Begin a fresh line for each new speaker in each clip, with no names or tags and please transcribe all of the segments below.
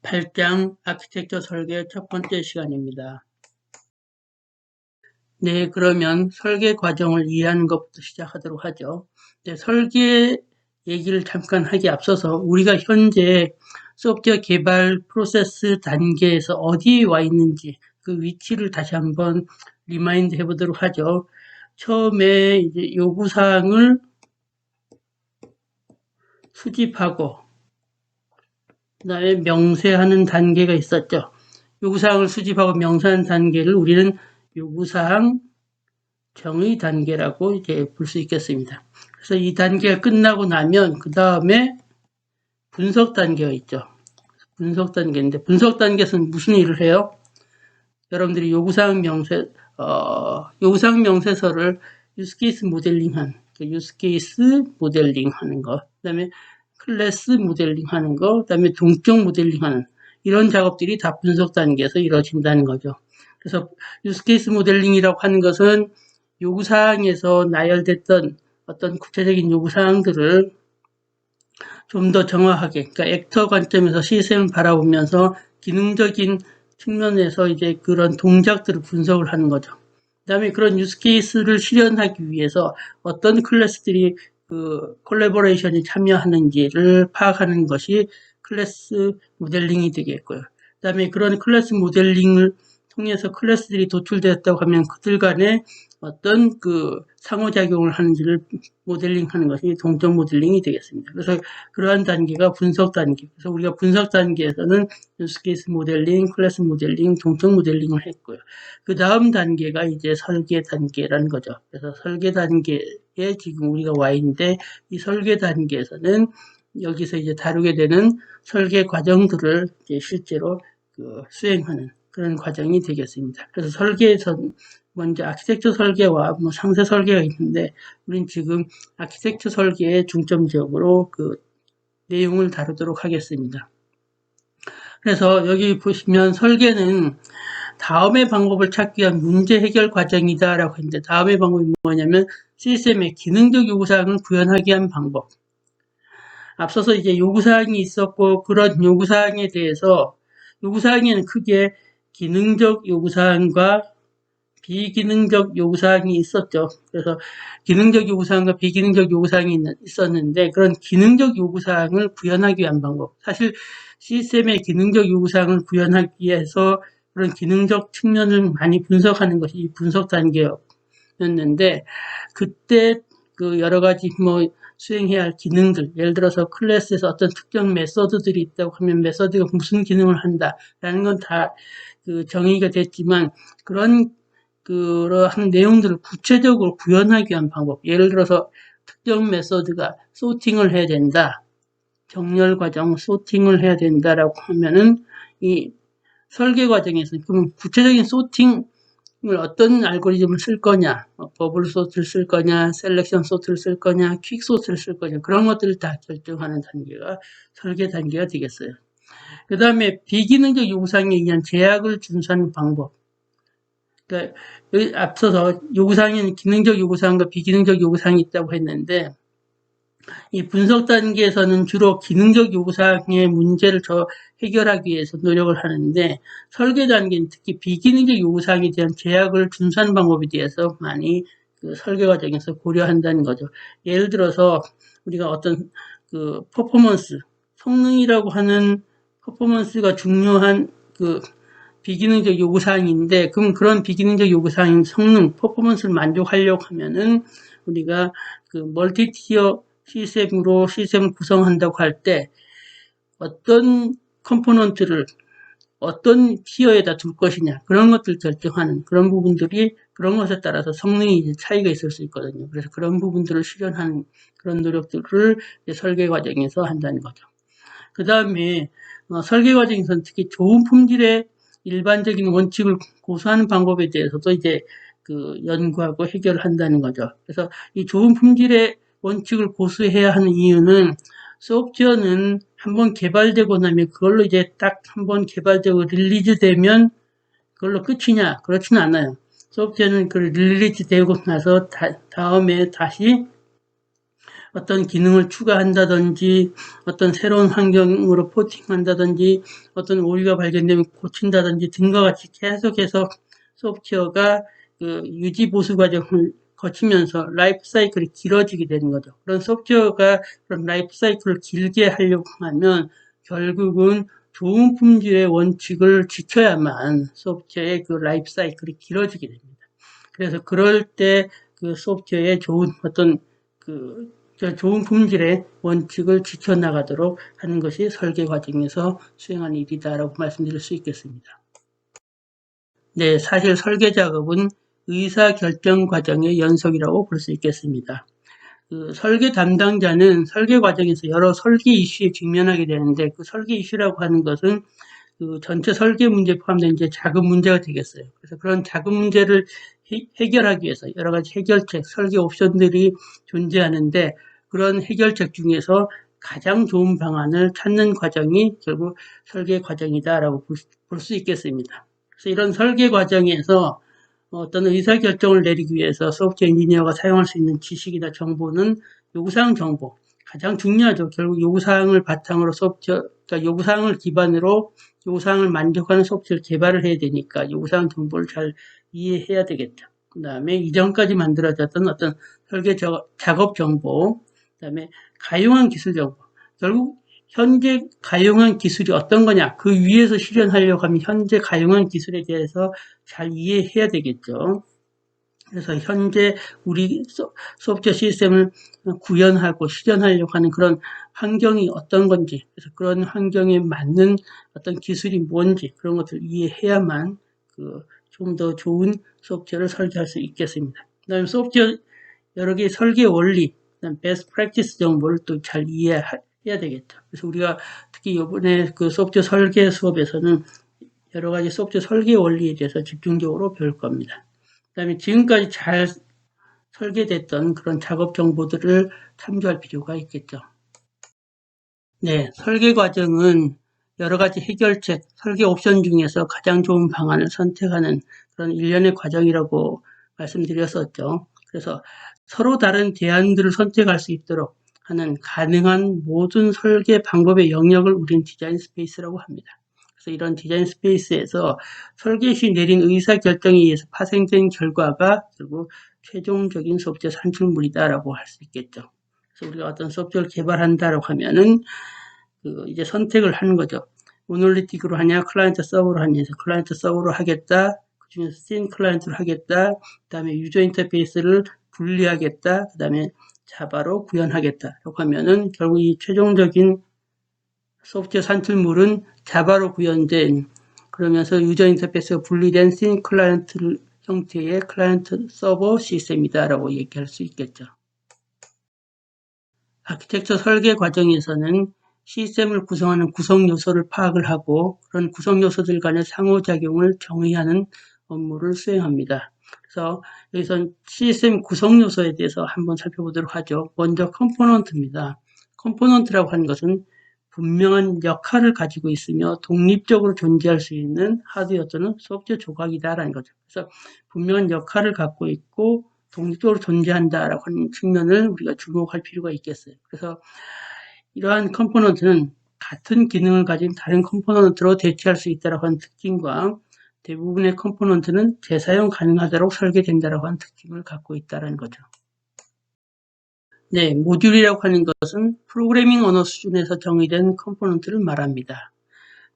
8장 아키텍처 설계 첫 번째 시간입니다. 네, 그러면 설계 과정을 이해하는 것부터 시작하도록 하죠. 네, 설계 얘기를 잠깐 하기 앞서서 우리가 현재 소프트웨어 개발 프로세스 단계에서 어디에 와 있는지 그 위치를 다시 한번 리마인드 해보도록 하죠. 처음에 이제 요구사항을 수집하고 그 다음에 명세하는 단계가 있었죠. 요구사항을 수집하고 명세하는 단계를 우리는 요구사항 정의 단계라고 이제 볼 수 있겠습니다. 그래서 이 단계가 끝나고 나면 그 다음에 분석 단계가 있죠. 분석 단계인데 분석 단계에서는 무슨 일을 해요? 여러분들이 요구사항 명세서를 유스케이스 모델링한 유스케이스 모델링 하는 거, 그다음에 클래스 모델링 하는 거, 그다음에 동적 모델링 하는 이런 작업들이 다 분석 단계에서 이루어진다는 거죠. 그래서 유스케이스 모델링이라고 하는 것은 요구사항에서 나열됐던 어떤 구체적인 요구사항들을 좀 더 정확하게, 그러니까 액터 관점에서 시스템을 바라보면서 기능적인 측면에서 이제 그런 동작들을 분석을 하는 거죠. 그 다음에 그런 유스케이스를 실현하기 위해서 어떤 클래스들이 그 콜래보레이션에 참여하는지를 파악하는 것이 클래스 모델링이 되겠고요. 그 다음에 그런 클래스 모델링을 통해서 클래스들이 도출되었다고 하면 그들 간에 어떤 그 상호작용을 하는지를 모델링하는 것이 동적 모델링이 되겠습니다. 그래서 그러한 단계가 분석 단계. 그래서 우리가 분석 단계에서는 유스케이스 모델링, 클래스 모델링, 동적 모델링을 했고요. 그 다음 단계가 이제 설계 단계라는 거죠. 그래서 설계 단계에 지금 우리가 와 있는데 이 설계 단계에서는 여기서 이제 다루게 되는 설계 과정들을 이제 실제로 수행하는 그런 과정이 되겠습니다. 그래서 설계에서 먼저 아키텍처 설계와 상세 설계가 있는데 우린 지금 아키텍처 설계에 중점적으로 그 내용을 다루도록 하겠습니다. 그래서 여기 보시면 설계는 다음의 방법을 찾기 위한 문제 해결 과정이다 라고 했는데 다음의 방법이 뭐냐면 시스템의 기능적 요구사항을 구현하기 위한 방법. 앞서서 이제 요구사항이 있었고 그런 요구사항에 대해서 요구사항에는 크게 기능적 요구사항과 비기능적 요구사항이 있었죠. 그래서 기능적 요구사항과 비기능적 요구사항이 있었는데 그런 기능적 요구사항을 구현하기 위한 방법. 사실 시스템의 기능적 요구사항을 구현하기 위해서 그런 기능적 측면을 많이 분석하는 것이 분석 단계였는데 그때 그 여러 가지 수행해야 할 기능들, 예를 들어서 클래스에서 어떤 특정 메서드들이 있다고 하면 메서드가 무슨 기능을 한다라는 건 다 그 정의가 됐지만 그러한 내용들을 구체적으로 구현하기 위한 방법. 예를 들어서 특정 메서드가 소팅을 해야 된다. 정렬 과정 소팅을 해야 된다라고 하면은 이 설계 과정에서 그럼 구체적인 소팅을 어떤 알고리즘을 쓸 거냐, 버블 소트를 쓸 거냐, 셀렉션 소트를 쓸 거냐, 퀵 소트를 쓸 거냐 그런 것들을 다 결정하는 단계가 설계 단계가 되겠어요. 그 다음에 비기능적 요구사항에 의한 제약을 준수하는 방법. 그러니까 앞서서 요구사항에는 기능적 요구사항과 비기능적 요구사항이 있다고 했는데 이 분석 단계에서는 주로 기능적 요구사항의 문제를 해결하기 위해서 노력을 하는데 설계 단계는 특히 비기능적 요구사항에 대한 제약을 준수하는 방법에 대해서 많이 그 설계 과정에서 고려한다는 거죠. 예를 들어서 우리가 어떤 그 퍼포먼스, 성능이라고 하는 퍼포먼스가 중요한 그 비기능적 요구사항인데 그럼 그런 비기능적 요구사항인 성능, 퍼포먼스를 만족하려고 하면은 우리가 그 멀티티어 시스템으로 시스템을 구성한다고 할 때 어떤 컴포넌트를 어떤 티어에다 둘 것이냐 그런 것들 결정하는 그런 부분들이 그런 것에 따라서 성능이 이제 차이가 있을 수 있거든요. 그래서 그런 부분들을 실현하는 그런 노력들을 설계 과정에서 한다는 거죠. 그 다음에 설계 과정에서는 특히 좋은 품질의 일반적인 원칙을 고수하는 방법에 대해서도 이제 그 연구하고 해결을 한다는 거죠. 그래서 이 좋은 품질의 원칙을 고수해야 하는 이유는 소프트웨어는 한번 개발되고 나면 그걸로 이제 딱 한번 개발되고 릴리즈 되면 그걸로 끝이냐? 그렇지는 않아요. 소프트웨어는 그 릴리즈 되고 나서 다음에 다시 어떤 기능을 추가한다든지 어떤 새로운 환경으로 포팅한다든지 어떤 오류가 발견되면 고친다든지 등과 같이 계속해서 소프트웨어가 그 유지 보수 과정을 거치면서 라이프 사이클이 길어지게 되는 거죠. 그런 소프트웨어가 그런 라이프 사이클을 길게 하려고 하면 결국은 좋은 품질의 원칙을 지켜야만 소프트웨어의 그 라이프 사이클이 길어지게 됩니다. 그래서 그럴 때 그 소프트웨어의 좋은 어떤 그 좋은 품질의 원칙을 지켜나가도록 하는 것이 설계 과정에서 수행하는 일이다라고 말씀드릴 수 있겠습니다. 네, 사실 설계 작업은 의사결정 과정의 연속이라고 볼 수 있겠습니다. 그 설계 담당자는 설계 과정에서 여러 설계 이슈에 직면하게 되는데 그 설계 이슈라고 하는 것은 그 전체 설계 문제에 포함된 이제 작은 문제가 되겠어요. 그래서 그런 작은 문제를 해결하기 위해서 여러 가지 해결책, 설계 옵션들이 존재하는데 그런 해결책 중에서 가장 좋은 방안을 찾는 과정이 결국 설계 과정이다라고 볼 수 있겠습니다. 그래서 이런 설계 과정에서 어떤 의사결정을 내리기 위해서 소프트웨어 엔지니어가 사용할 수 있는 지식이나 정보는 요구사항 정보. 가장 중요하죠. 결국 요구사항을 바탕으로 그러니까 요구사항을 기반으로 요구사항을 만족하는 소프트웨어를 개발을 해야 되니까 요구사항 정보를 잘 이해해야 되겠죠. 그 다음에 이전까지 만들어졌던 어떤 설계 작업 정보, 그 다음에 가용한 기술 정보. 결국 현재 가용한 기술이 어떤 거냐, 그 위에서 실현하려고 하면 현재 가용한 기술에 대해서 잘 이해해야 되겠죠. 그래서 현재 우리 소프트웨어 시스템을 구현하고 실현하려고 하는 그런 환경이 어떤 건지, 그래서 그런 환경에 맞는 어떤 기술이 뭔지 그런 것들을 이해해야만 좀 더 좋은 소프트웨어를 설계할 수 있겠습니다. 그 다음에 소프트웨어 여러 개의 설계 원리, 그다음 베스트 프랙티스 정보를 또 잘 이해해야 되겠죠. 그래서 우리가 특히 이번에 그 소프트웨어 설계 수업에서는 여러 가지 소프트웨어 설계 원리에 대해서 집중적으로 배울 겁니다. 그 다음에 지금까지 잘 설계됐던 그런 작업 정보들을 참조할 필요가 있겠죠. 네, 설계 과정은 여러 가지 해결책, 설계 옵션 중에서 가장 좋은 방안을 선택하는 그런 일련의 과정이라고 말씀드렸었죠. 그래서 서로 다른 대안들을 선택할 수 있도록 하는 가능한 모든 설계 방법의 영역을 우리는 디자인 스페이스라고 합니다. 그래서 이런 디자인 스페이스에서 설계 시 내린 의사결정에 의해서 파생된 결과가 결국 최종적인 소프트웨어 산출물이다라고 할 수 있겠죠. 그래서 우리가 어떤 소프트웨어를 개발한다라고 하면은 이제 선택을 하는 거죠. 모놀리틱으로 하냐, 클라이언트 서버로 하냐 해서 클라이언트 서버로 하겠다. 그 중에서 씬 클라이언트로 하겠다. 그 다음에 유저 인터페이스를 분리하겠다. 그 다음에 자바로 구현하겠다. 라고 하면은 결국 이 최종적인 소프트웨어 산출물은 자바로 구현된 그러면서 유저 인터페이스가 분리된 씬 클라이언트 형태의 클라이언트 서버 시스템이다라고 얘기할 수 있겠죠. 아키텍처 설계 과정에서는 시스템을 구성하는 구성 요소를 파악을 하고 그런 구성 요소들 간의 상호작용을 정의하는 업무를 수행합니다. 그래서 여기서 시스템 구성 요소에 대해서 한번 살펴보도록 하죠. 먼저 컴포넌트입니다. 컴포넌트라고 하는 것은 분명한 역할을 가지고 있으며 독립적으로 존재할 수 있는 하드웨어 또는 소프트웨어 조각이다라는 거죠. 그래서 분명한 역할을 갖고 있고 독립적으로 존재한다라고 하는 측면을 우리가 주목할 필요가 있겠어요. 그래서 이러한 컴포넌트는 같은 기능을 가진 다른 컴포넌트로 대체할 수 있다고 하는 특징과 대부분의 컴포넌트는 재사용 가능하도록 설계된다고 하는 특징을 갖고 있다는 거죠. 네, 모듈이라고 하는 것은 프로그래밍 언어 수준에서 정의된 컴포넌트를 말합니다.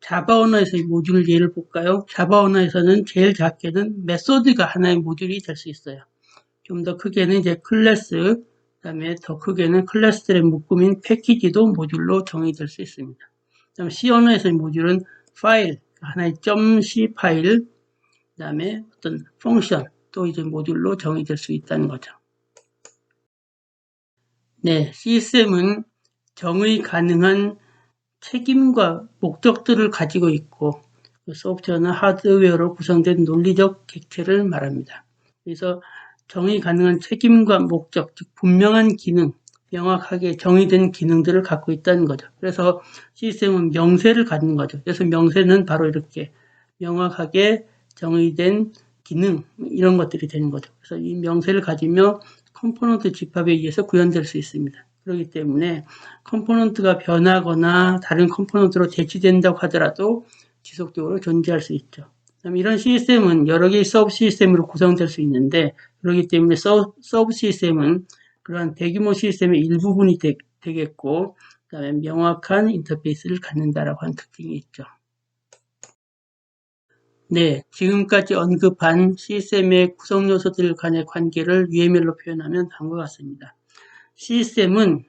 자바 언어에서의 모듈 예를 볼까요? 자바 언어에서는 제일 작게는 메소드가 하나의 모듈이 될 수 있어요. 좀 더 크게는 이제 클래스, 그 다음에 더 크게는 클래스들의 묶음인 패키지도 모듈로 정의될 수 있습니다. 그 다음에 C 언어에서의 모듈은 파일, 하나의 .c 파일, 그 다음에 어떤 펑션, 또 이제 모듈로 정의될 수 있다는 거죠. 네, 시스템은 정의 가능한 책임과 목적들을 가지고 있고 소프트웨어나 하드웨어로 구성된 논리적 객체를 말합니다. 그래서 정의 가능한 책임과 목적, 즉 분명한 기능, 명확하게 정의된 기능들을 갖고 있다는 거죠. 그래서 시스템은 명세를 갖는 거죠. 그래서 명세는 바로 이렇게 명확하게 정의된 기능 이런 것들이 되는 거죠. 그래서 이 명세를 가지며 컴포넌트 집합에 의해서 구현될 수 있습니다. 그렇기 때문에 컴포넌트가 변하거나 다른 컴포넌트로 대치된다고 하더라도 지속적으로 존재할 수 있죠. 이런 시스템은 여러 개의 서브 시스템으로 구성될 수 있는데, 그렇기 때문에 서브 시스템은 그러한 대규모 시스템의 일부분이 되겠고, 그다음에 명확한 인터페이스를 갖는다라고 하는 특징이 있죠. 네, 지금까지 언급한 시스템의 구성 요소들 간의 관계를 UML로 표현하면 다음과 같습니다. 시스템은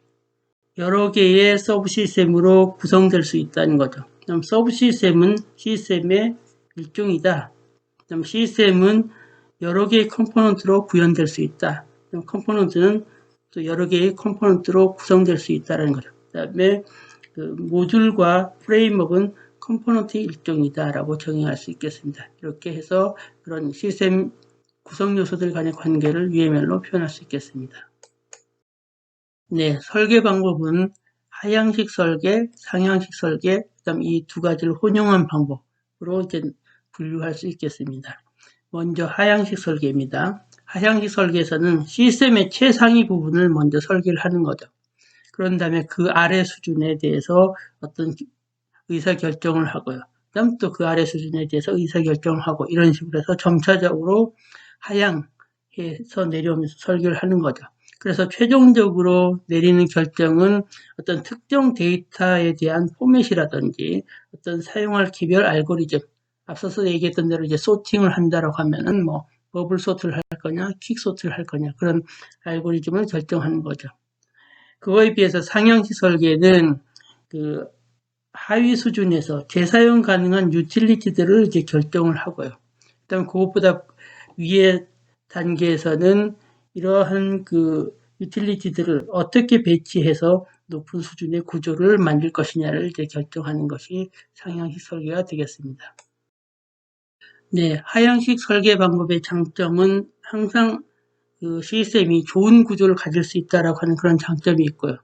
여러 개의 서브 시스템으로 구성될 수 있다는 거죠. 그럼 서브 시스템은 시스템의 일종이다. 그럼 시스템은 여러 개의 컴포넌트로 구현될 수 있다. 그럼 컴포넌트는 또 여러 개의 컴포넌트로 구성될 수 있다는 거죠. 그 다음에 그 모듈과 프레임워크는 컴포넌트의 일종이다라고 정의할 수 있겠습니다. 이렇게 해서 그런 시스템 구성 요소들 간의 관계를 UML로 표현할 수 있겠습니다. 네, 설계 방법은 하향식 설계, 상향식 설계, 그다음 이 두 가지를 혼용한 방법으로 이제 분류할 수 있겠습니다. 먼저 하향식 설계입니다. 하향식 설계에서는 시스템의 최상위 부분을 먼저 설계를 하는 거죠. 그런 다음에 그 아래 수준에 대해서 어떤 의사결정을 하고요. 그다음 또 그 아래 수준에 대해서 의사결정을 하고 이런 식으로 해서 점차적으로 하향해서 내려오면서 설계를 하는 거죠. 그래서 최종적으로 내리는 결정은 어떤 특정 데이터에 대한 포맷이라든지 어떤 사용할 개별 알고리즘, 앞서서 얘기했던 대로 이제 소팅을 한다라고 하면은 뭐 버블 소트를 할 거냐, 퀵 소트를 할 거냐 그런 알고리즘을 결정하는 거죠. 그거에 비해서 상향식 설계는 그 하위 수준에서 재사용 가능한 유틸리티들을 이제 결정을 하고요. 그다음 그것보다 위에 단계에서는 이러한 그 유틸리티들을 어떻게 배치해서 높은 수준의 구조를 만들 것이냐를 이제 결정하는 것이 상향식 설계가 되겠습니다. 네, 하향식 설계 방법의 장점은 항상 그 시스템이 좋은 구조를 가질 수 있다라고 하는 그런 장점이 있고요.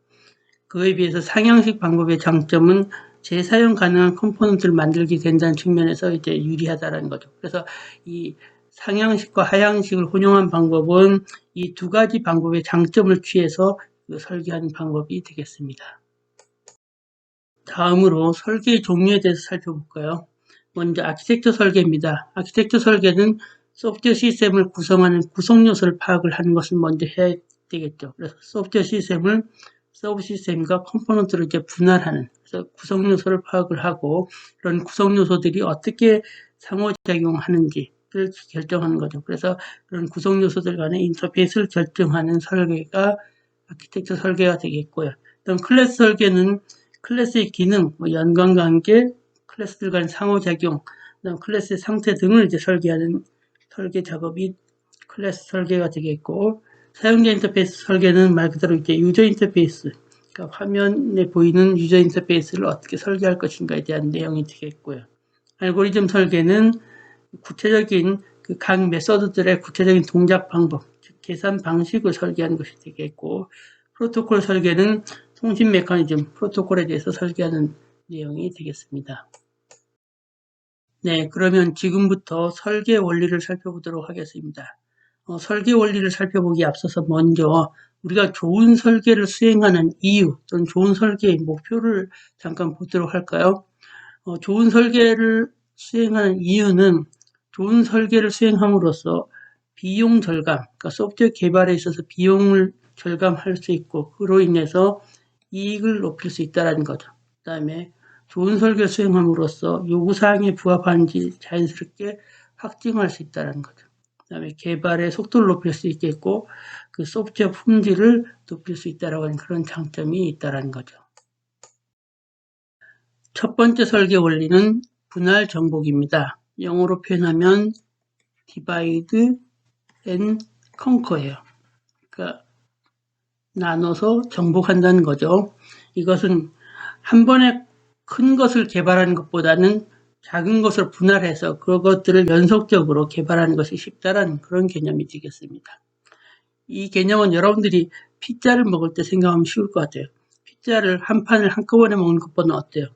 그에 비해서 상향식 방법의 장점은 재사용 가능한 컴포넌트를 만들게 된다는 측면에서 이제 유리하다라는 거죠. 그래서 이 상향식과 하향식을 혼용한 방법은 이 두 가지 방법의 장점을 취해서 설계하는 방법이 되겠습니다. 다음으로 설계 종류에 대해서 살펴볼까요? 먼저 아키텍처 설계입니다. 아키텍처 설계는 소프트웨어 시스템을 구성하는 구성 요소를 파악을 하는 것을 먼저 해야 되겠죠. 그래서 소프트웨어 시스템을 서브 시스템과 컴포넌트를 이제 분할하는, 그래서 구성 요소를 파악을 하고 그런 구성 요소들이 어떻게 상호작용하는지를 결정하는 거죠. 그래서 그런 구성 요소들 간의 인터페이스를 결정하는 설계가 아키텍처 설계가 되겠고요. 그다음 클래스 설계는 클래스의 기능, 연관관계, 클래스들 간 상호작용, 그다음 클래스의 상태 등을 이제 설계하는 설계 작업이 클래스 설계가 되겠고, 사용자 인터페이스 설계는 말 그대로 이제 유저 인터페이스, 그러니까 화면에 보이는 유저 인터페이스를 어떻게 설계할 것인가에 대한 내용이 되겠고요. 알고리즘 설계는 구체적인 그 각 메서드들의 구체적인 동작 방법, 즉 계산 방식을 설계하는 것이 되겠고, 프로토콜 설계는 통신 메커니즘, 프로토콜에 대해서 설계하는 내용이 되겠습니다. 네, 그러면 지금부터 설계 원리를 살펴보도록 하겠습니다. 설계 원리를 살펴보기에 앞서서 먼저 우리가 좋은 설계를 수행하는 이유 또는 좋은 설계의 목표를 잠깐 보도록 할까요? 좋은 설계를 수행하는 이유는 좋은 설계를 수행함으로써 비용 절감, 그러니까 소프트웨어 개발에 있어서 비용을 절감할 수 있고 그로 인해서 이익을 높일 수 있다는 거죠. 그 다음에 좋은 설계 수행함으로써 요구사항에 부합하는지 자연스럽게 확증할 수 있다는 거죠. 그 다음에 개발의 속도를 높일 수 있겠고 그 소프트웨어 품질을 높일 수 있다라고 하는 그런 장점이 있다는 거죠. 첫 번째 설계 원리는 분할 정복입니다. 영어로 표현하면 divide and conquer예요. 그러니까 나눠서 정복한다는 거죠. 이것은 한 번에 큰 것을 개발하는 것보다는 작은 것을 분할해서 그것들을 연속적으로 개발하는 것이 쉽다라는 그런 개념이 되겠습니다. 이 개념은 여러분들이 피자를 먹을 때 생각하면 쉬울 것 같아요. 피자를 한 판을 한꺼번에 먹는 것보다는 어때요?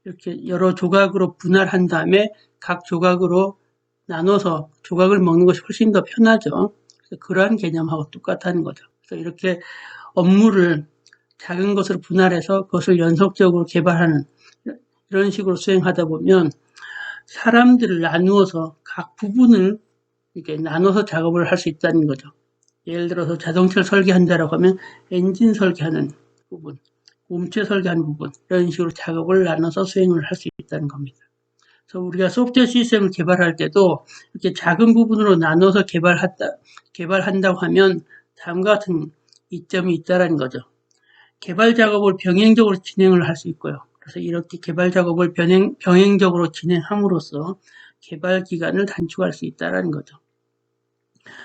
이렇게 여러 조각으로 분할한 다음에 각 조각으로 나눠서 조각을 먹는 것이 훨씬 더 편하죠. 그래서 그러한 개념하고 똑같다는 거죠. 그래서 이렇게 업무를 작은 것으로 분할해서 그것을 연속적으로 개발하는 이런 식으로 수행하다 보면 사람들을 나누어서 각 부분을 이렇게 나눠서 작업을 할 수 있다는 거죠. 예를 들어서 자동차를 설계한다라고 하면 엔진 설계하는 부분, 몸체 설계하는 부분 이런 식으로 작업을 나눠서 수행을 할 수 있다는 겁니다. 그래서 우리가 소프트웨어 시스템을 개발할 때도 이렇게 작은 부분으로 나눠서 개발한다고 하면 다음과 같은 이점이 있다는 거죠. 개발 작업을 병행적으로 진행을 할 수 있고요. 그래서 이렇게 개발 작업을 병행적으로 진행함으로써 개발 기간을 단축할 수 있다는 거죠.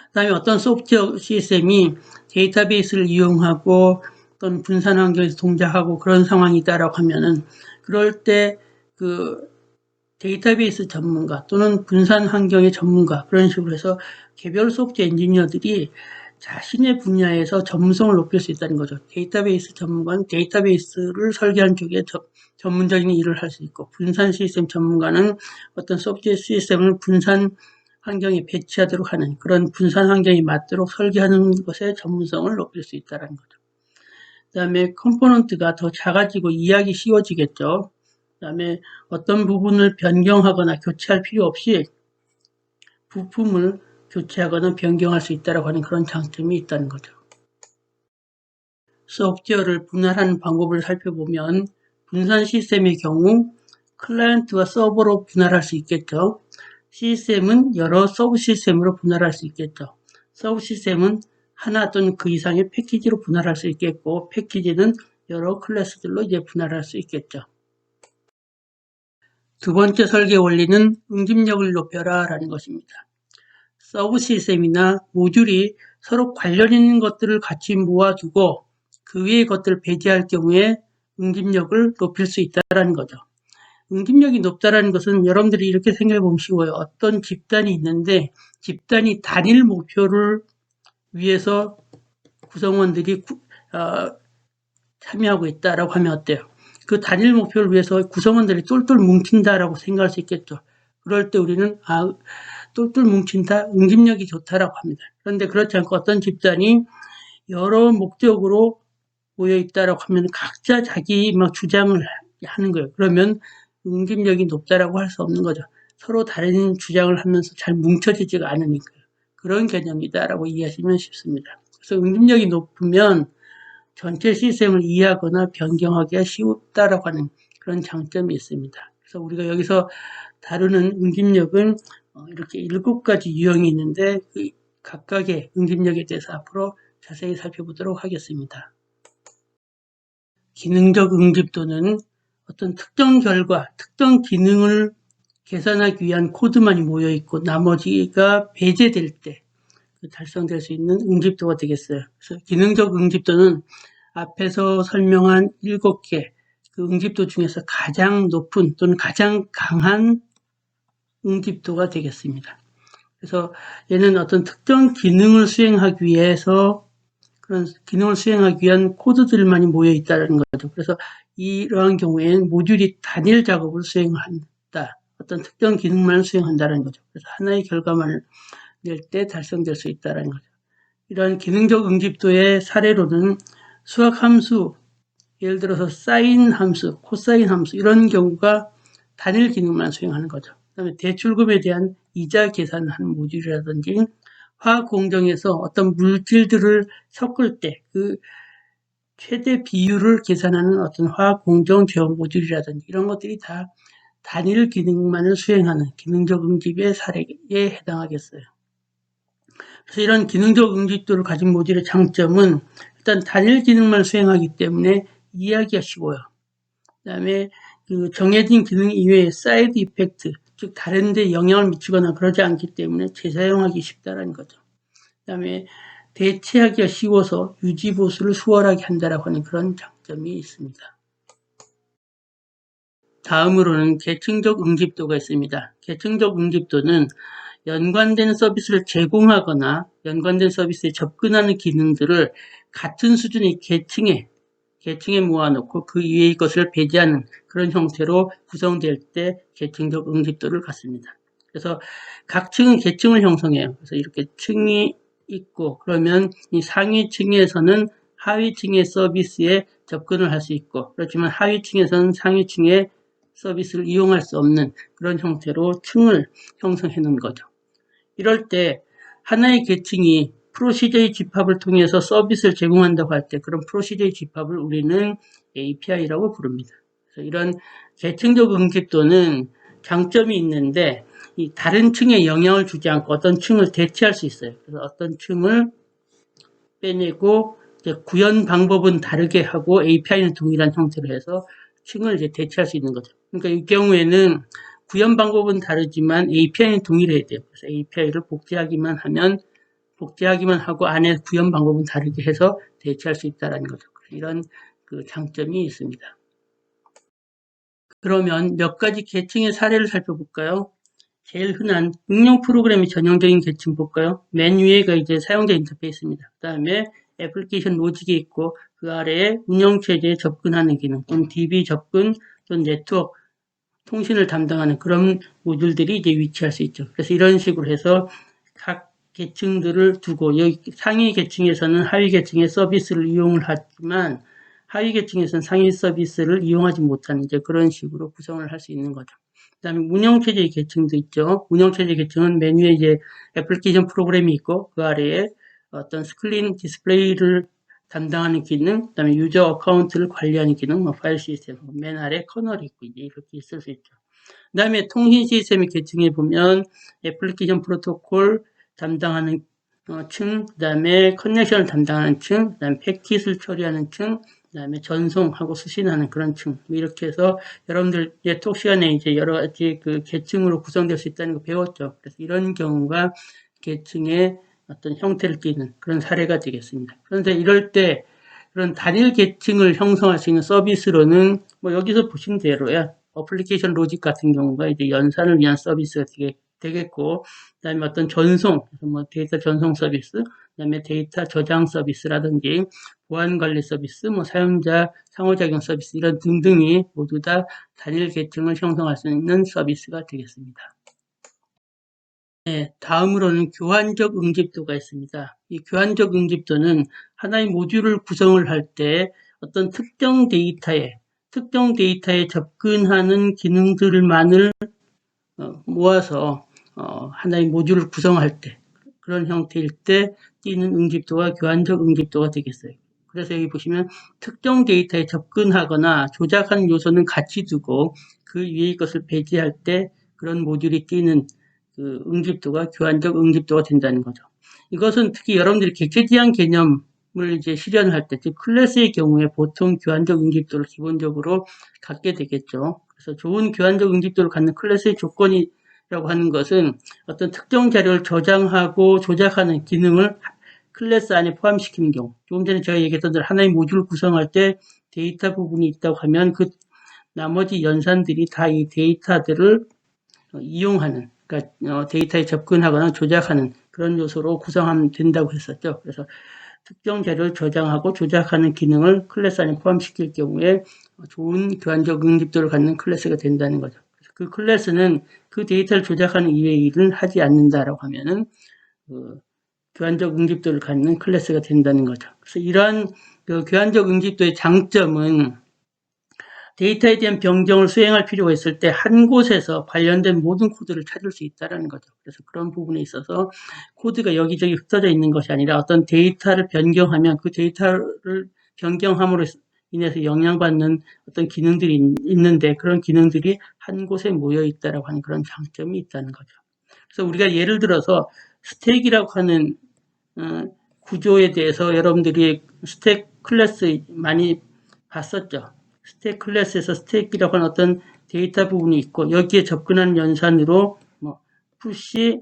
그다음에 어떤 소프트웨어 시스템이 데이터베이스를 이용하고 어떤 분산 환경에서 동작하고 그런 상황이 있다라고 하면은 그럴 때 그 데이터베이스 전문가 또는 분산 환경의 전문가 그런 식으로 해서 개별 소프트웨어 엔지니어들이 자신의 분야에서 전문성을 높일 수 있다는 거죠. 데이터베이스 전문가는 데이터베이스를 설계하는 쪽에 전문적인 일을 할 수 있고 분산 시스템 전문가는 어떤 소프트웨어 시스템을 분산 환경에 배치하도록 하는 그런 분산 환경에 맞도록 설계하는 것의 전문성을 높일 수 있다는 거죠. 그 다음에 컴포넌트가 더 작아지고 이해하기 쉬워지겠죠. 그 다음에 어떤 부분을 변경하거나 교체할 필요 없이 부품을 교체하거나 변경할 수 있다고 하는 그런 장점이 있다는 거죠. 소프트웨어를 분할하는 방법을 살펴보면 분산 시스템의 경우 클라이언트와 서버로 분할할 수 있겠죠. 시스템은 여러 서브 시스템으로 분할할 수 있겠죠. 서브 시스템은 하나 또는 그 이상의 패키지로 분할할 수 있겠고 패키지는 여러 클래스들로 이제 분할할 수 있겠죠. 두 번째 설계 원리는 응집력을 높여라 라는 것입니다. 서브 시스템이나 모듈이 서로 관련 있는 것들을 같이 모아두고 그 위의 것들을 배제할 경우에 응집력을 높일 수 있다는 거죠. 응집력이 높다는 것은 여러분들이 이렇게 생각해 보면 쉬워요. 어떤 집단이 있는데 집단이 단일 목표를 위해서 구성원들이 참여하고 있다라고 하면 어때요? 그 단일 목표를 위해서 구성원들이 똘똘 뭉친다라고 생각할 수 있겠죠. 그럴 때 우리는 똘똘 뭉친다, 응집력이 좋다라고 합니다. 그런데 그렇지 않고 어떤 집단이 여러 목적으로 모여 있다라고 하면 각자 자기 막 주장을 하는 거예요. 그러면 응집력이 높다라고 할 수 없는 거죠. 서로 다른 주장을 하면서 잘 뭉쳐지지가 않으니까요. 그런 개념이다라고 이해하시면 쉽습니다. 그래서 응집력이 높으면 전체 시스템을 이해하거나 변경하기가 쉽다라고 하는 그런 장점이 있습니다. 그래서 우리가 여기서 다루는 응집력은 이렇게 7가지 유형이 있는데 그 각각의 응집력에 대해서 앞으로 자세히 살펴보도록 하겠습니다. 기능적 응집도는 어떤 특정 결과, 특정 기능을 계산하기 위한 코드만이 모여있고 나머지가 배제될 때 달성될 수 있는 응집도가 되겠어요. 그래서 기능적 응집도는 앞에서 설명한 7개 그 응집도 중에서 가장 높은 또는 가장 강한 응집도가 되겠습니다. 그래서 얘는 어떤 특정 기능을 수행하기 위해서 그런 기능을 수행하기 위한 코드들만이 모여 있다는 거죠. 그래서 이러한 경우에는 모듈이 단일 작업을 수행한다. 어떤 특정 기능만 수행한다는 거죠. 그래서 하나의 결과만을 낼 때 달성될 수 있다는 거죠. 이러한 기능적 응집도의 사례로는 수학 함수, 예를 들어서 사인 함수, 코사인 함수 이런 경우가 단일 기능만 수행하는 거죠. 그다음에 대출금에 대한 이자 계산하는 모듈이라든지 화학 공정에서 어떤 물질들을 섞을 때 그 최대 비율을 계산하는 어떤 화학 공정 제어 모듈이라든지 이런 것들이 다 단일 기능만을 수행하는 기능적 응집의 사례에 해당하겠어요. 그래서 이런 기능적 응집도를 가진 모듈의 장점은 일단 단일 기능만 수행하기 때문에 이해하기가 쉬워요. 그 다음에 그 정해진 기능 이외의 사이드 이펙트, 즉 다른 데 영향을 미치거나 그러지 않기 때문에 재사용하기 쉽다는 거죠. 그 다음에 대체하기가 쉬워서 유지 보수를 수월하게 한다라고 하는 그런 장점이 있습니다. 다음으로는 계층적 응집도가 있습니다. 계층적 응집도는 연관된 서비스를 제공하거나 연관된 서비스에 접근하는 기능들을 같은 수준의 계층에 모아놓고 그 위의 것을 배제하는 그런 형태로 구성될 때 계층적 응집도를 갖습니다. 그래서 각 층은 계층을 형성해요. 그래서 이렇게 층이 있고 그러면 이 상위 층에서는 하위층의 서비스에 접근을 할 수 있고, 그렇지만 하위층에서는 상위층의 서비스를 이용할 수 없는 그런 형태로 층을 형성해 놓은 거죠. 이럴 때 하나의 계층이 프로시저의 집합을 통해서 서비스를 제공한다고 할 때 그런 프로시저의 집합을 우리는 API라고 부릅니다. 그래서 이런 계층적 응집도는 장점이 있는데 이 다른 층에 영향을 주지 않고 어떤 층을 대체할 수 있어요. 그래서 어떤 층을 빼내고 이제 구현 방법은 다르게 하고 API는 동일한 형태로 해서 층을 이제 대체할 수 있는 거죠. 그러니까 이 경우에는 구현 방법은 다르지만 API는 동일해야 돼요. 그래서 API를 복제하기만 하고 안에 구현 방법은 다르게 해서 대체할 수 있다는 거죠. 이런 그 장점이 있습니다. 그러면 몇 가지 계층의 사례를 살펴볼까요? 제일 흔한 응용 프로그램의 전형적인 계층 볼까요? 맨 위에가 이제 사용자 인터페이스입니다. 그 다음에 애플리케이션 로직이 있고 그 아래에 운영체제에 접근하는 기능, 또는 DB 접근, 또는 네트워크 통신을 담당하는 그런 모듈들이 이제 위치할 수 있죠. 그래서 이런 식으로 해서 각 계층들을 두고 여기 상위 계층에서는 하위 계층의 서비스를 이용을 하지만 하위 계층에서는 상위 서비스를 이용하지 못하는 이제 그런 식으로 구성을 할 수 있는 거죠. 그 다음에 운영체제 계층도 있죠. 운영체제 계층은 메뉴에 이제 애플리케이션 프로그램이 있고 그 아래에 어떤 스크린 디스플레이를 담당하는 기능, 그 다음에 유저 어카운트를 관리하는 기능, 파일 시스템, 맨 아래 커널이 있고 이제 이렇게 있을 수 있죠. 그 다음에 통신 시스템의 계층에 보면 애플리케이션 프로토콜 담당하는 층, 그 다음에 커넥션을 담당하는 층, 그 다음에 패킷을 처리하는 층, 그 다음에 전송하고 수신하는 그런 층. 이렇게 해서 여러분들 톡 시간에 이제 여러 가지 그 계층으로 구성될 수 있다는 거 배웠죠. 그래서 이런 경우가 계층의 어떤 형태를 띠는 그런 사례가 되겠습니다. 그런데 이럴 때 그런 단일 계층을 형성할 수 있는 서비스로는 뭐 여기서 보신 대로야 어플리케이션 로직 같은 경우가 이제 연산을 위한 서비스가 되겠고, 그다음에 어떤 전송, 뭐 데이터 전송 서비스, 그다음에 데이터 저장 서비스라든지 보안 관리 서비스, 뭐 사용자 상호작용 서비스 이런 등등이 모두 다 단일 계층을 형성할 수 있는 서비스가 되겠습니다. 네, 다음으로는 교환적 응집도가 있습니다. 이 교환적 응집도는 하나의 모듈을 구성을 할 때 어떤 특정 데이터에 접근하는 기능들만을 모아서 하나의 모듈을 구성할 때 그런 형태일 때 띄는 응집도가 교환적 응집도가 되겠어요. 그래서 여기 보시면 특정 데이터에 접근하거나 조작하는 요소는 같이 두고 그 위의 것을 배제할 때 그런 모듈이 띄는 그 응집도가 교환적 응집도가 된다는 거죠. 이것은 특히 여러분들이 객체지향 개념을 이제 실현할 때, 즉 클래스의 경우에 보통 교환적 응집도를 기본적으로 갖게 되겠죠. 그래서 좋은 교환적 응집도를 갖는 클래스의 조건이라고 하는 것은 어떤 특정 자료를 저장하고 조작하는 기능을 클래스 안에 포함시키는 경우. 조금 전에 제가 얘기했던 대로 하나의 모듈을 구성할 때 데이터 부분이 있다고 하면 그 나머지 연산들이 다 이 데이터들을 이용하는, 그러니까 데이터에 접근하거나 조작하는 그런 요소로 구성하면 된다고 했었죠. 그래서 특정 자료를 저장하고 조작하는 기능을 클래스 안에 포함시킬 경우에 좋은 교환적 응집도를 갖는 클래스가 된다는 거죠. 그래서 그 클래스는 그 데이터를 조작하는 이외의 일은 하지 않는다라고 하면은 교환적 응집도를 갖는 클래스가 된다는 거죠. 그래서 이러한 그 교환적 응집도의 장점은 데이터에 대한 변경을 수행할 필요가 있을 때 한 곳에서 관련된 모든 코드를 찾을 수 있다는 거죠. 그래서 그런 부분에 있어서 코드가 여기저기 흩어져 있는 것이 아니라 어떤 데이터를 변경하면 그 데이터를 변경함으로 인해서 영향받는 어떤 기능들이 있는데 그런 기능들이 한 곳에 모여 있다라고 하는 그런 장점이 있다는 거죠. 그래서 우리가 예를 들어서 스택이라고 하는 구조에 대해서 여러분들이 스택 클래스 많이 봤었죠. 스택 클래스에서 스택이라고 하는 어떤 데이터 부분이 있고 여기에 접근하는 연산으로 뭐 푸시,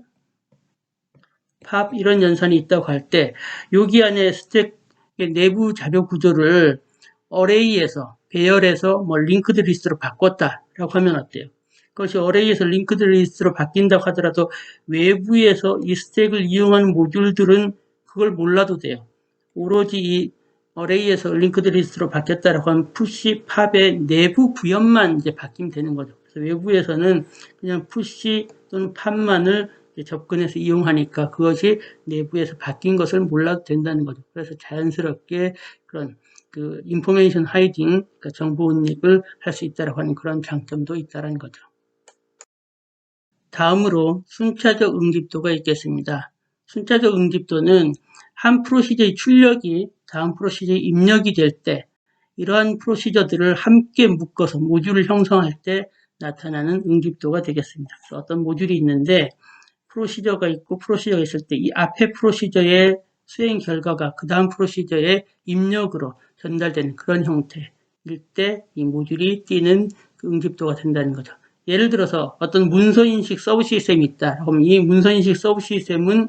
팝 이런 연산이 있다고 할 때 여기 안에 스택 내부 자료 구조를 어레이에서 배열해서 뭐 링크드 리스트로 바꿨다라고 하면 어때요? 그것이 어레이에서 링크드 리스트로 바뀐다고 하더라도 외부에서 이 스택을 이용하는 모듈들은 그걸 몰라도 돼요. 오로지 이 어레이에서 링크드 리스트로 바뀌었다라고 하면 푸시, 팝의 내부 구현만 이제 바뀌면 되는 거죠. 그래서 외부에서는 그냥 푸시 또는 팝만을 접근해서 이용하니까 그것이 내부에서 바뀐 것을 몰라도 된다는 거죠. 그래서 자연스럽게 그런 그 인포메이션 하이딩, 그러니까 정보 은닉을 할 수 있다라고 하는 그런 장점도 있다라는 거죠. 다음으로 순차적 응집도가 있겠습니다. 순차적 응집도는 한 프로시저의 출력이 다음 프로시저에 입력이 될 때 이러한 프로시저들을 함께 묶어서 모듈을 형성할 때 나타나는 응집도가 되겠습니다. 어떤 모듈이 있는데 프로시저가 있고 프로시저가 있을 때 이 앞에 프로시저의 수행 결과가 그 다음 프로시저의 입력으로 전달되는 그런 형태일 때 이 모듈이 띄는 그 응집도가 된다는 거죠. 예를 들어서 어떤 문서인식 서브 시스템이 있다. 그럼 이 문서인식 서브 시스템은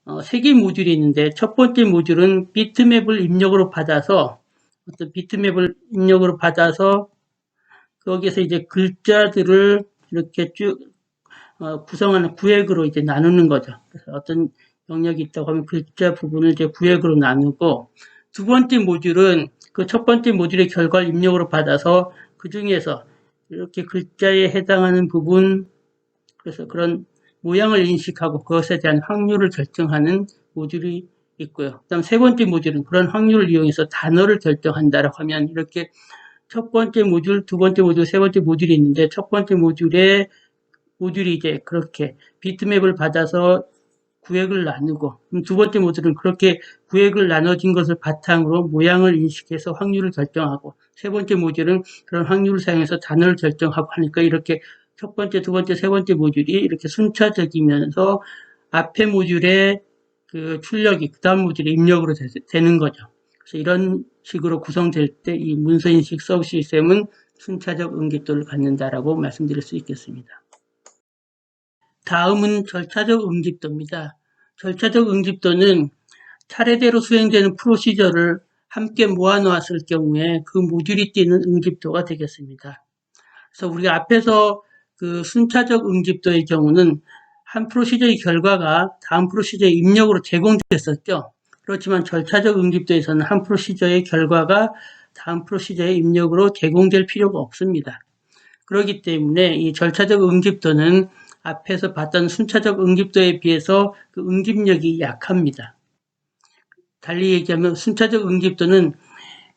3개의 모듈이 있는데 첫 번째 모듈은 비트맵을 입력으로 받아서 어떤 비트맵을 입력으로 받아서 거기에서 이제 글자들을 이렇게 쭉 구성하는 구획으로 이제 나누는 거죠. 그래서 어떤 영역이 있다고 하면 글자 부분을 이제 구획으로 나누고 두 번째 모듈은 그 첫 번째 모듈의 결과를 입력으로 받아서 그 중에서 이렇게 글자에 해당하는 부분, 그래서 그런 모양을 인식하고 그것에 대한 확률을 결정하는 모듈이 있고요. 그다음 세 번째 모듈은 그런 확률을 이용해서 단어를 결정한다라고 하면 이렇게 첫 번째 모듈, 두 번째 모듈, 세 번째 모듈이 있는데 첫 번째 모듈이 이제 그렇게 비트맵을 받아서 구획을 나누고 두 번째 모듈은 그렇게 구획을 나눠진 것을 바탕으로 모양을 인식해서 확률을 결정하고 세 번째 모듈은 그런 확률을 사용해서 단어를 결정하고 하니까 이렇게 첫 번째, 두 번째, 세 번째 모듈이 이렇게 순차적이면서 앞에 모듈의 그 출력이 그 다음 모듈의 입력으로 되는 거죠. 그래서 이런 식으로 구성될 때 이 문서인식 서브 시스템은 순차적 응집도를 갖는다라고 말씀드릴 수 있겠습니다. 다음은 절차적 응집도입니다. 절차적 응집도는 차례대로 수행되는 프로시저를 함께 모아놓았을 경우에 그 모듈이 띄는 응집도가 되겠습니다. 그래서 우리가 앞에서 그 순차적 응집도의 경우는 한 프로시저의 결과가 다음 프로시저의 입력으로 제공됐었죠. 그렇지만 절차적 응집도에서는 한 프로시저의 결과가 다음 프로시저의 입력으로 제공될 필요가 없습니다. 그렇기 때문에 이 절차적 응집도는 앞에서 봤던 순차적 응집도에 비해서 그 응집력이 약합니다. 달리 얘기하면 순차적 응집도는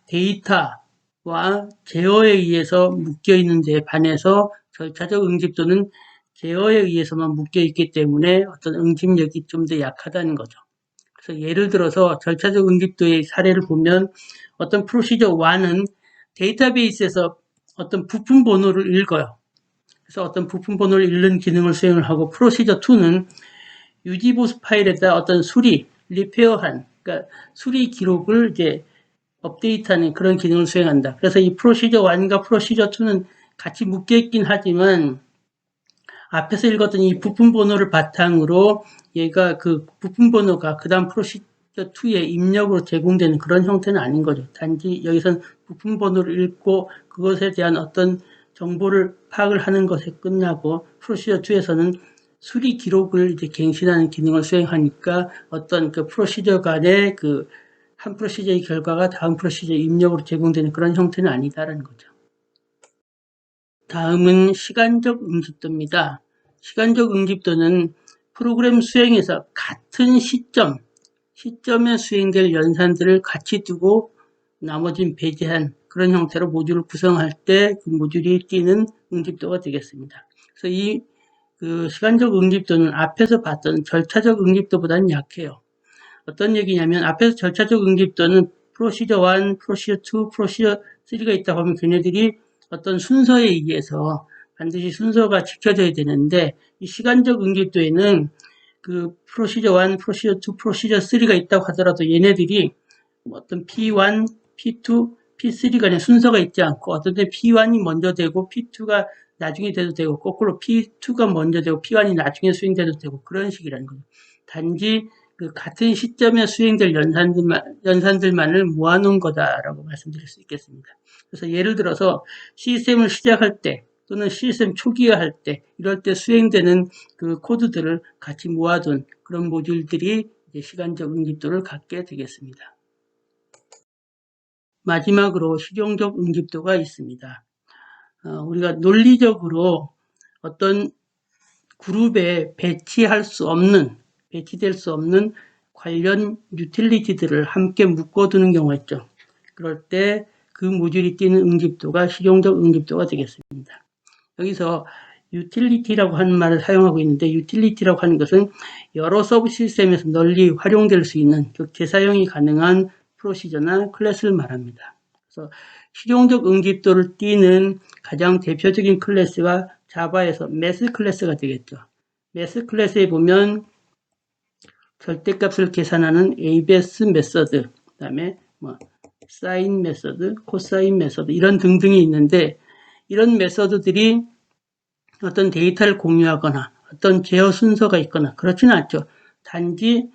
데이터와 제어에 의해서 묶여있는 데 반해서 절차적 응집도는 제어에 의해서만 묶여있기 때문에 어떤 응집력이 좀 더 약하다는 거죠. 그래서 예를 들어서 절차적 응집도의 사례를 보면 어떤 프로시저 1은 데이터베이스에서 어떤 부품 번호를 읽어요. 그래서 어떤 부품 번호를 읽는 기능을 수행을 하고 프로시저 2는 유지보수 파일에다 어떤 수리, 리페어한, 그러니까 수리 기록을 이제 업데이트하는 그런 기능을 수행한다. 그래서 이 프로시저 1과 프로시저 2는 같이 묶여있긴 하지만 앞에서 읽었던 이 부품 번호를 바탕으로 얘가 그 부품 번호가 그 다음 프로시저 2의 입력으로 제공되는 그런 형태는 아닌 거죠. 단지 여기선 부품 번호를 읽고 그것에 대한 어떤 정보를 파악을 하는 것에 끝나고 프로시저 2에서는 수리 기록을 이제 갱신하는 기능을 수행하니까 어떤 그 프로시저 간의 그 한 프로시저의 결과가 다음 프로시저 입력으로 제공되는 그런 형태는 아니다라는 거죠. 다음은 시간적 응집도입니다. 시간적 응집도는 프로그램 수행에서 같은 시점에 수행될 연산들을 같이 두고 나머지는 배제한 그런 형태로 모듈을 구성할 때 그 모듈이 띄는 응집도가 되겠습니다. 그래서 이 그 시간적 응집도는 앞에서 봤던 절차적 응집도보다는 약해요. 어떤 얘기냐면 앞에서 절차적 응집도는 프로시저 1, 프로시저 2, 프로시저 3가 있다고 하면 걔네들이 어떤 순서에 의해서 반드시 순서가 지켜져야 되는데 이 시간적 응집도에는 그 프로시저 1, 프로시저 2, 프로시저 3가 있다고 하더라도 얘네들이 어떤 P1, P2, P3 간의 순서가 있지 않고 어떤 때 P1이 먼저 되고 P2가 나중에 돼도 되고 거꾸로 P2가 먼저 되고 P1이 나중에 수행돼도 되고 그런 식이라는 거죠. 단지 그 같은 시점에 수행될 연산들만을 모아놓은 거다라고 말씀드릴 수 있겠습니다. 그래서 예를 들어서 시스템을 시작할 때 또는 시스템 초기화할 때 이럴 때 수행되는 그 코드들을 같이 모아둔 그런 모듈들이 이제 시간적 응집도를 갖게 되겠습니다. 마지막으로 실용적 응집도가 있습니다. 우리가 논리적으로 어떤 그룹에 배치될 수 없는 관련 유틸리티들을 함께 묶어두는 경우가 있죠. 그럴 때 그 모듈이 띄는 응집도가 실용적 응집도가 되겠습니다. 여기서 유틸리티라고 하는 말을 사용하고 있는데, 유틸리티라고 하는 것은 여러 서브 시스템에서 널리 활용될 수 있는, 즉 재사용이 가능한 프로시저나 클래스를 말합니다. 그래서 실용적 응집도를 띄는 가장 대표적인 클래스가 자바에서 매스 클래스가 되겠죠. 매스 클래스에 보면 절대값을 계산하는 ABS 메서드, 그 다음에 사인 메서드, 코사인 메서드 이런 등등이 있는데, 이런 메서드들이 어떤 데이터를 공유하거나 어떤 제어 순서가 있거나 그렇지는 않죠. 단지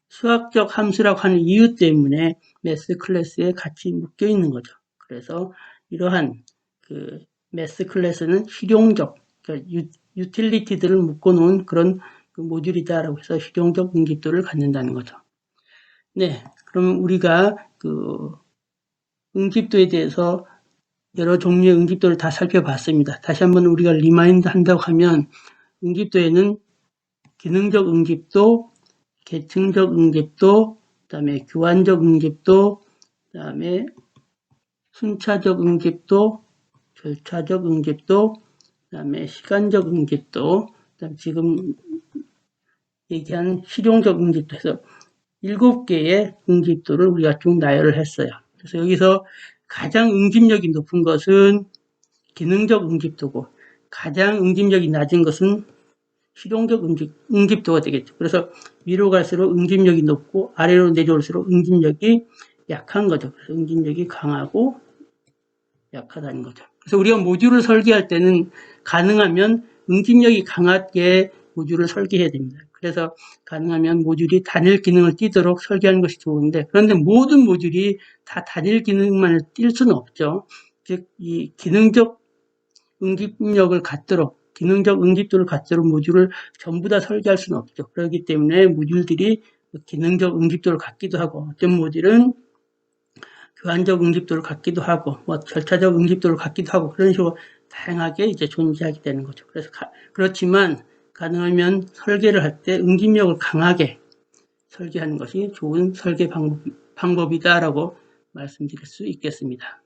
수학적 함수라고 하는 이유 때문에 매스 클래스에 같이 묶여 있는 거죠. 그래서 이러한 그 매스 클래스는 실용적, 그러니까 유틸리티들을 묶어놓은 그런 그 모듈이다라고 해서 실용적 응집도를 갖는다는 거죠. 네, 그럼 우리가 그 응집도에 대해서 여러 종류의 응집도를 다 살펴봤습니다. 다시 한번 우리가 리마인드 한다고 하면 응집도에는 기능적 응집도, 계층적 응집도, 그 다음에 교환적 응집도, 그 다음에 순차적 응집도, 절차적 응집도, 그 다음에 시간적 응집도, 그 다음에 지금 얘기한 실용적 응집도 해서 7개의 응집도를 우리가 쭉 나열을 했어요. 그래서 여기서 가장 응집력이 높은 것은 기능적 응집도고, 가장 응집력이 낮은 것은 실용적 응집도가 되겠죠. 그래서 위로 갈수록 응집력이 높고 아래로 내려올수록 응집력이 약한 거죠. 그래서 응집력이 강하고 약하다는 거죠. 그래서 우리가 모듈을 설계할 때는 가능하면 응집력이 강하게 모듈을 설계해야 됩니다. 그래서 가능하면 모듈이 단일 기능을 띄도록 설계하는 것이 좋은데, 그런데 모든 모듈이 다 단일 기능만을 띌 수는 없죠. 즉, 이 기능적 응집력을 갖도록, 기능적 응집도를 갖도록 모듈을 전부 다 설계할 수는 없죠. 그렇기 때문에 모듈들이 기능적 응집도를 갖기도 하고, 어떤 모듈은 교환적 응집도를 갖기도 하고, 절차적 응집도를 갖기도 하고, 그런 식으로 다양하게 이제 존재하게 되는 거죠. 그래서 그렇지만 가능하면 설계를 할 때 응집력을 강하게 설계하는 것이 좋은 설계 방법이다라고 말씀드릴 수 있겠습니다.